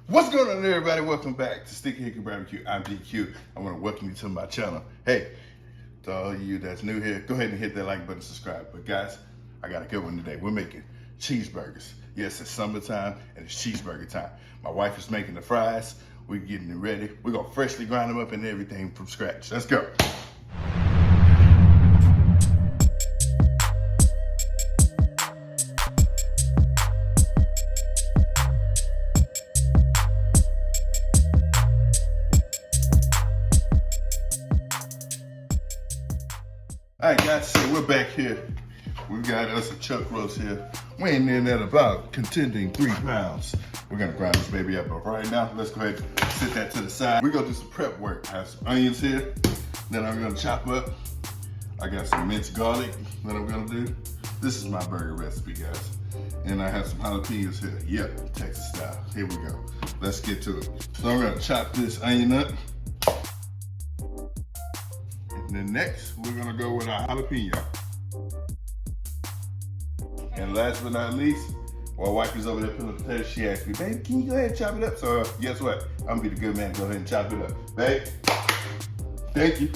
What's going on, everybody? Welcome back to Sticky Hickory BBQ. I'm BBQ. I want to welcome you to my channel. Hey, to all of you that's new here, go ahead and hit that like button, subscribe. But guys, I got a good one today. We're making cheeseburgers. Yes, it's summertime and it's cheeseburger time. My wife is making the fries. We're getting it ready. We're gonna freshly grind them up and everything from scratch. Let's go. All right, guys, so we're back here. We've got us a chuck roast here, weighing in at about contending 3 pounds. We're gonna grind this baby up, but right now, let's go ahead and sit that to the side. We're gonna do some prep work. I have some onions here that I'm gonna chop up. I got some minced garlic that I'm gonna do. This is my burger recipe, guys. And I have some jalapenos here. Yep, Texas style. Here we go. Let's get to it. So I'm gonna chop this onion up. And then next, we're gonna go with our jalapeno. And last but not least, while wife is over there peeling potatoes, she asked me, babe, can you go ahead and chop it up? So guess what? I'm gonna be the good man, go ahead and chop it up. Babe, thank you.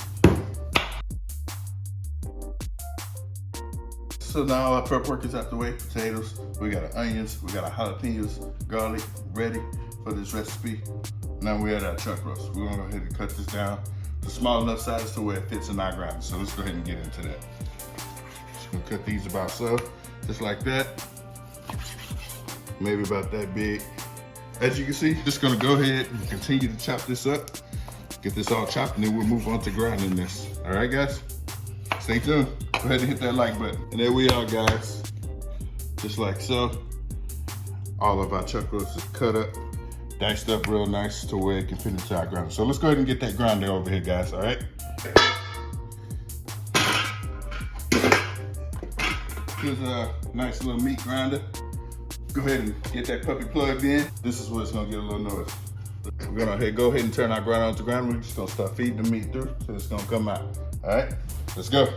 So now all our prep work is out the way. Potatoes, we got our onions, we got our jalapenos, garlic, ready for this recipe. Now we're at our chuck roast. We're gonna go ahead and cut this down to small enough size to where it fits in our grinder. So let's go ahead and get into that. Just gonna cut these about so, just like that. Maybe about that big. As you can see, just gonna go ahead and continue to chop this up. Get this all chopped and then we'll move on to grinding this. All right, guys? Stay tuned. Go ahead and hit that like button. And there we are, guys. Just like so. All of our chuck roast is cut up, diced up real nice to where it can fit into our grinder. So let's go ahead and get that grinder over here, guys, all right? Here's a nice little meat grinder. Go ahead and get that puppy plugged in. This is where it's gonna get a little noise. We're gonna go ahead and turn our grinder on to grinder. We're just gonna start feeding the meat through so it's gonna come out, all right? Let's go.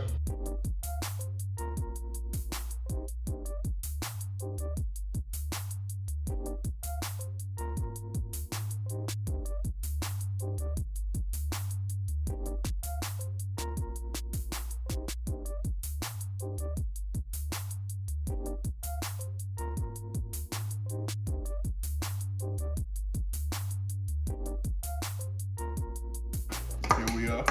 Here we are,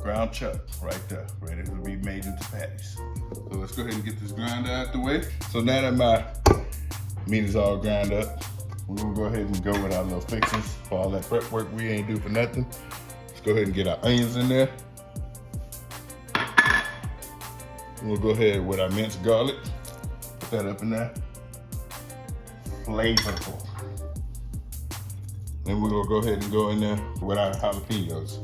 ground chuck right there, ready to be made into patties. So let's go ahead and get this grinder out the way. So now that my meat is all ground up, we're gonna go ahead and go with our little fixings for all that prep work we ain't do for nothing. Let's go ahead and get our onions in there. We'll go ahead with our minced garlic, put that up in there. Flavorful. Then we're gonna go ahead and go in there with our jalapenos.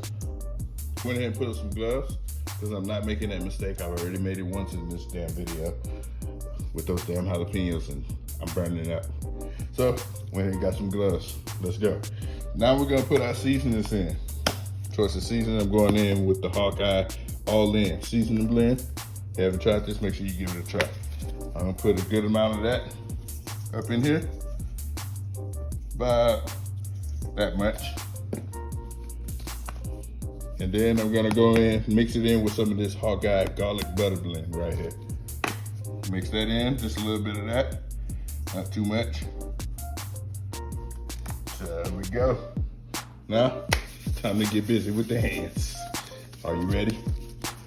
Went ahead and put on some gloves because I'm not making that mistake. I've already made it once in this damn video with those damn jalapenos and I'm burning it up. So went ahead and got some gloves. Let's go. Now we're gonna put our seasonings in. Towards the seasoning, I'm going in with the Hawkeye All In Seasoning Blend. If you haven't tried this, make sure you give it a try. I'm gonna put a good amount of that up in here. About that much. And then I'm gonna go in, mix it in with some of this Hawkeye garlic butter blend right here. Mix that in, just a little bit of that, not too much. So there we go. Now, time to get busy with the hands. Are you ready?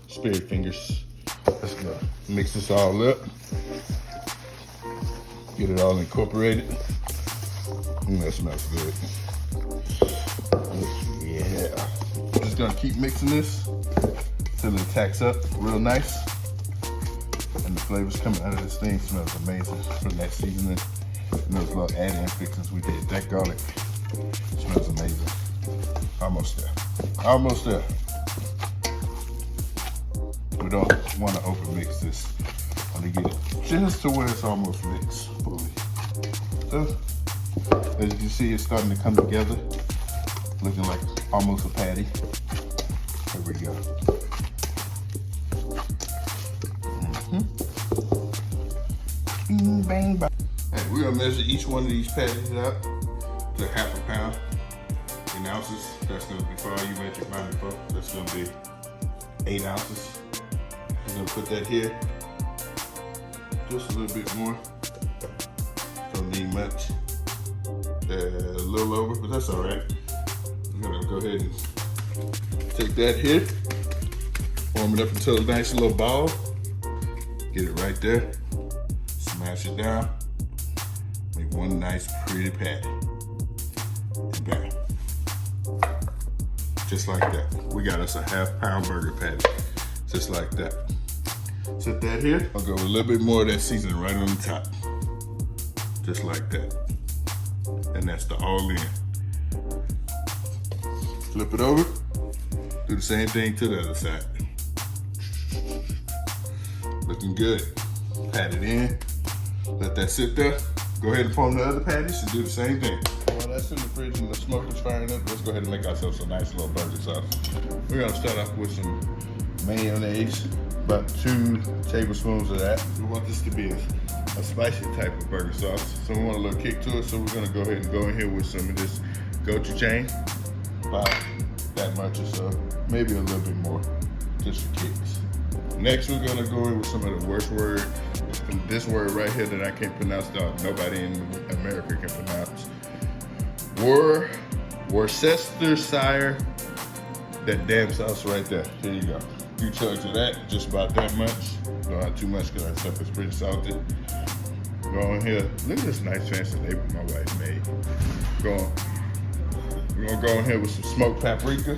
Spirit fingers. Let's go. Mix this all up. Get it all incorporated. That smells good. Yeah. I'm just gonna keep mixing this till it tacks up real nice. And the flavors coming out of this thing smells amazing from that seasoning and those little add-in fixings we did. That garlic smells amazing. Almost there. Almost there. We don't want to over mix this. I want to get it just to where it's almost mixed fully. So, as you can see, it's starting to come together, looking like almost a patty. There we go. Bang, bang. Hey, we're gonna measure each one of these patties out to the half a pound in ounces. That's gonna be for all you metric minded folks. That's gonna be 8 ounces. I'm gonna put that here. Just a little bit more. Don't need much. A little over, but that's all right. I'm gonna go ahead and take that here. Warm it up until a nice little ball. Get it right there. Smash it down. Make one nice pretty patty. And bam. Just like that. We got us a half-pound burger patty. Just like that. Set that here. I'll go with a little bit more of that seasoning right on the top. Just like that. And that's the all in. Flip it over. Do the same thing to the other side. Looking good. Pat it in. Let that sit there. Go ahead and form the other patties and do the same thing. While that's in the fridge and the smoke is firing up, let's go ahead and make ourselves a nice little burger sauce. We're gonna start off with some mayonnaise, about 2 tablespoons of that. We want this to be a spicy type of burger sauce, so we want a little kick to it, so we're gonna go ahead and go in here with some of this gochujang, about that much or so, maybe a little bit more, just for kicks. Next, we're gonna go in with some of the worst word, this word right here that I can't pronounce, nobody in America can pronounce. Worcestershire, that damn sauce right there. Here you go. A few chugs of that, just about that much. Don't have too much because that stuff is pretty salty. Go in here. Look at this nice fancy label my wife made. We're gonna go in here with some smoked paprika.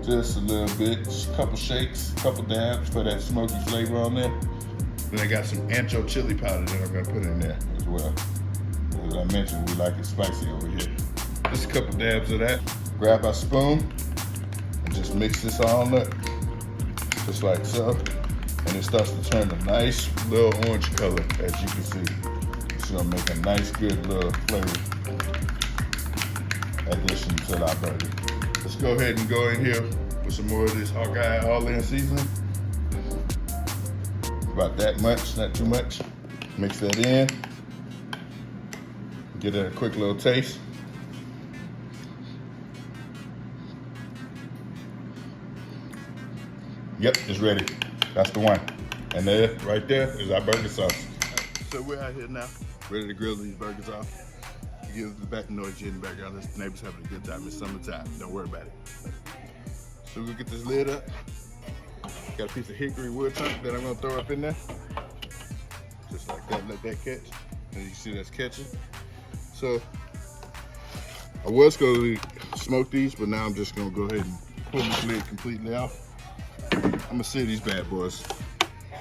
Just a little bit, just a couple shakes, a couple dabs for that smoky flavor on there. Then I got some ancho chili powder that I'm gonna put in there as well. As I mentioned, we like it spicy over here. Just a couple dabs of that. Grab our spoon and just mix this all up, just like so. And it starts to turn a nice little orange color, as you can see. It's gonna make a nice, good little flavor addition to our burger. Let's go ahead and go in here with some more of this Hawkeye all-in seasoning. About that much, not too much. Mix that in. Get it a quick little taste. Yep, it's ready. That's the one. And there, right there, is our burger sauce. So we're out here now, ready to grill these burgers off. You give the back noise in the background. The neighbors having a good time. It's summertime. Don't worry about it. So we're gonna get this lid up. Got a piece of hickory wood chunk that I'm gonna throw up in there. Just like that, let that catch. And you see that's catching. So I was gonna smoke these, but now I'm just gonna go ahead and pull this lid completely off. I'm gonna sear these bad boys.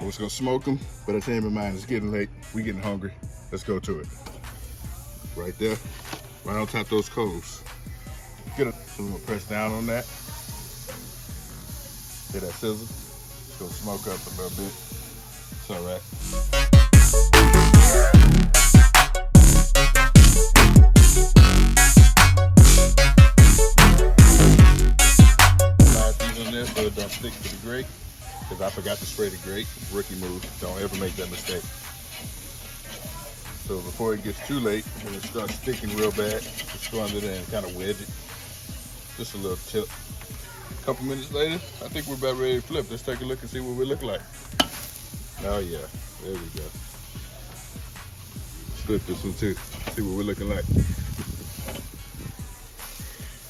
I was gonna smoke them, but I changed my mind. It's getting late. We getting hungry. Let's go to it. Right there, right on top of those coals. So we're gonna press down on that. Hear that sizzle? It's gonna smoke up a little bit. It's all right. So it don't stick to the grate, because I forgot to spray the grate. Rookie move. Don't ever make that mistake. So before it gets too late, when it starts sticking real bad, just go under there and kind of wedge it. Just a little tip. A couple minutes later, I think we're about ready to flip. Let's take a look and see what we look like. Oh yeah, there we go. Let's flip this one too. See what we're looking like.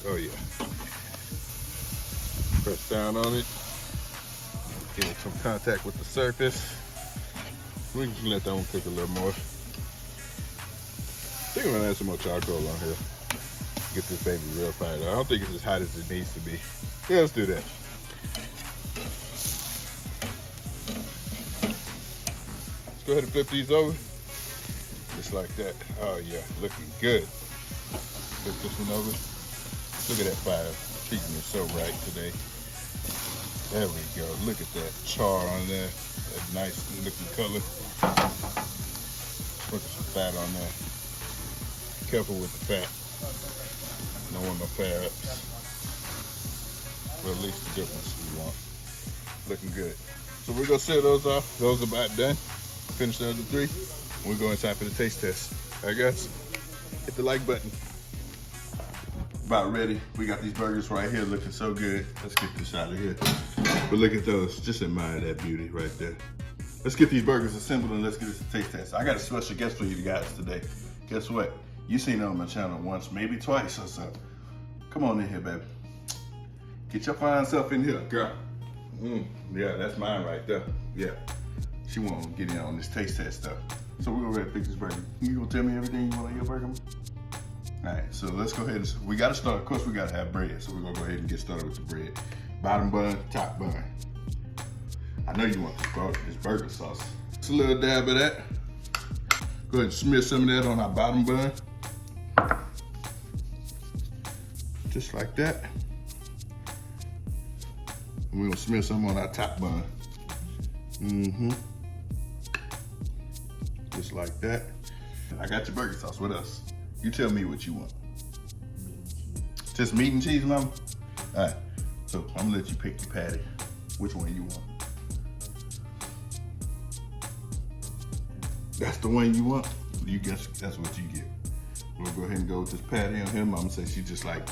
Oh yeah. Press down on it. Get some contact with the surface. We can let that one cook a little more. I think I'm gonna add some more charcoal on here. Get this baby real fired up. I don't think it's as hot as it needs to be. Yeah, let's do that. Let's go ahead and flip these over. Just like that. Oh yeah, looking good. Flip this one over. Look at that fire. Treating it so right today. There we go. Look at that char on there. That nice looking color. Put some fat on there. Be careful with the fat. Don't want no fat ups. Well, at least the good ones we want. Looking good. So we're gonna set those off. Those are about done. Finish the other 3. We'll go inside for the taste test. All right, guys? Hit the like button. about ready. We got these burgers right here looking so good. Let's get this out of here. But look at those. Just admire that beauty right there. Let's get these burgers assembled and let's get this a taste test. I got a special guest for you guys today. Guess what? You seen it on my channel once, maybe twice or so. Come on in here, baby. Get your fine self in here, girl. Yeah, that's mine right there. Yeah. She won't get in on this taste test stuff. So we're gonna pick this burger. You gonna tell me everything you want on your burger? All right, so let's go ahead and, we gotta start, of course we gotta have bread. So we're gonna go ahead and get started with the bread. Bottom bun, top bun. I know you want this burger sauce. Just a little dab of that. Go ahead and smear some of that on our bottom bun. Just like that. And we're gonna smear some on our top bun. Just like that. I got your burger sauce. What else? You tell me what you want. Just meat and cheese, mama? All right. So I'm gonna let you pick your patty. Which one you want? That's the one you want? You guess that's what you get. We'll go ahead and go with this patty on here. Mama says she just like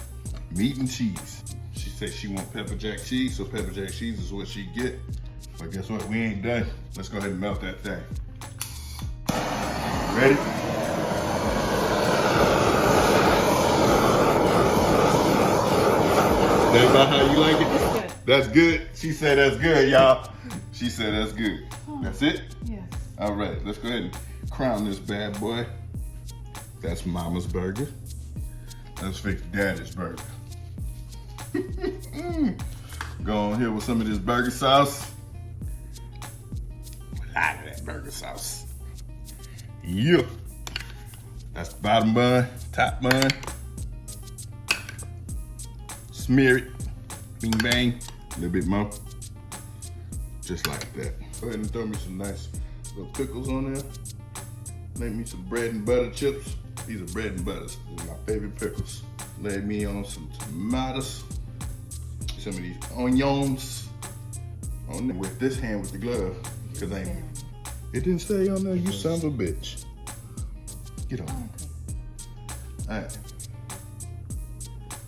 meat and cheese. She says she want pepper jack cheese, so pepper jack cheese is what she get. But guess what? We ain't done. Let's go ahead and melt that thing. Ready? That's about how you like it? That's good. She said that's good, y'all. She said that's good. That's it? Yes. All right, let's go ahead and crown this bad boy. That's Mama's burger. Let's fix Daddy's burger. Go on here with some of this burger sauce. Out of that burger sauce. Yeah. That's the bottom bun, top bun. Smear it, bing bang, a little bit more. Just like that. Go ahead and throw me some nice little pickles on there. Make me some bread and butter chips. These are bread and butters. These are my favorite pickles. Lay me on some tomatoes. Some of these onions. On there with this hand with the glove. Cause it didn't stay on there, you son of a bitch. Get on. Alright.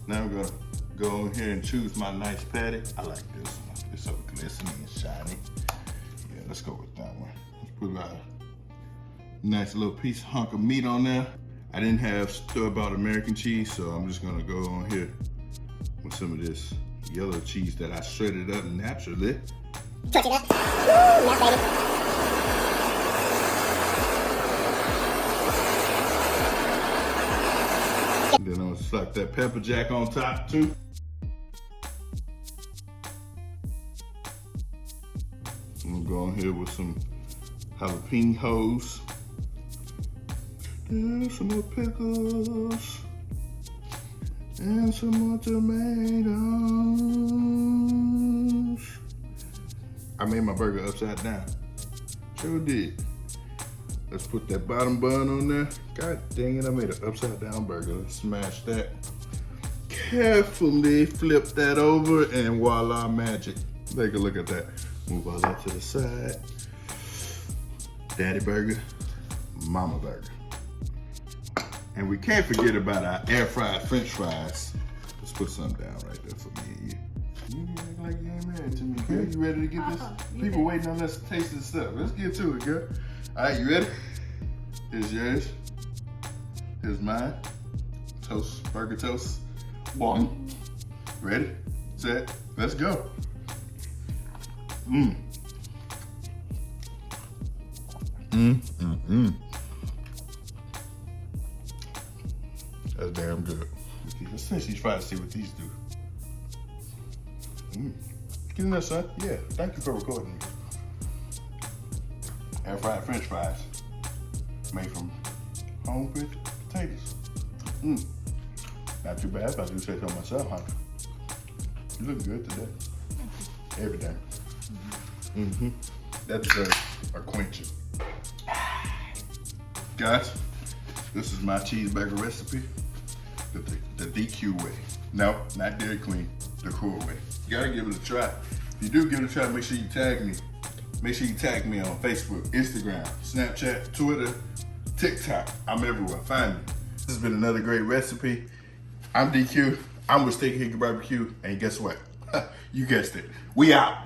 Now I'm gonna go on here and choose my nice patty. I like this one. It's so glistening and shiny. Yeah, let's go with that one. Let's put a nice little hunk of meat on there. I didn't have store-bought American cheese, so I'm just gonna go on here with some of this yellow cheese that I shredded up naturally. Touch it up. Woo, now, baby. Then I'm gonna slap that pepper jack on top too. I'm gonna go on here with some jalapenos. And some more pickles. And some more tomatoes. I made my burger upside down. Sure did. Let's put that bottom bun on there. God dang it, I made an upside down burger. Let's smash that. Carefully flip that over and voila, magic. Take a look at that. Move all that to the side. Daddy burger, mama burger. And we can't forget about our air fried French fries. Let's put some down right there for me and you. You act like you ain't married to me, girl. You ready to get this? People waiting on us to taste this stuff. Let's get to it, girl. All right, you ready? Here's yours. Here's mine. Toast, burger toast. One. Ready, set, let's go. That's damn good. Okay, let's finish these fries, see what these do. Get in there, son. Yeah, thank you for recording. Air fried French fries. Made from home cooked potatoes. Not too bad if I do say so myself, huh? You look good today. Everything. That deserves a quenching. Guys, this is my cheeseburger recipe. The DQ way. No, not Dairy Queen, the cool way. You gotta give it a try. If you do give it a try, make sure you tag me. Make sure you tag me on Facebook, Instagram, Snapchat, Twitter, TikTok. I'm everywhere, find me. This has been another great recipe. I'm DQ. I'm with Steak Hickory BBQ. And guess what? You guessed it. We out.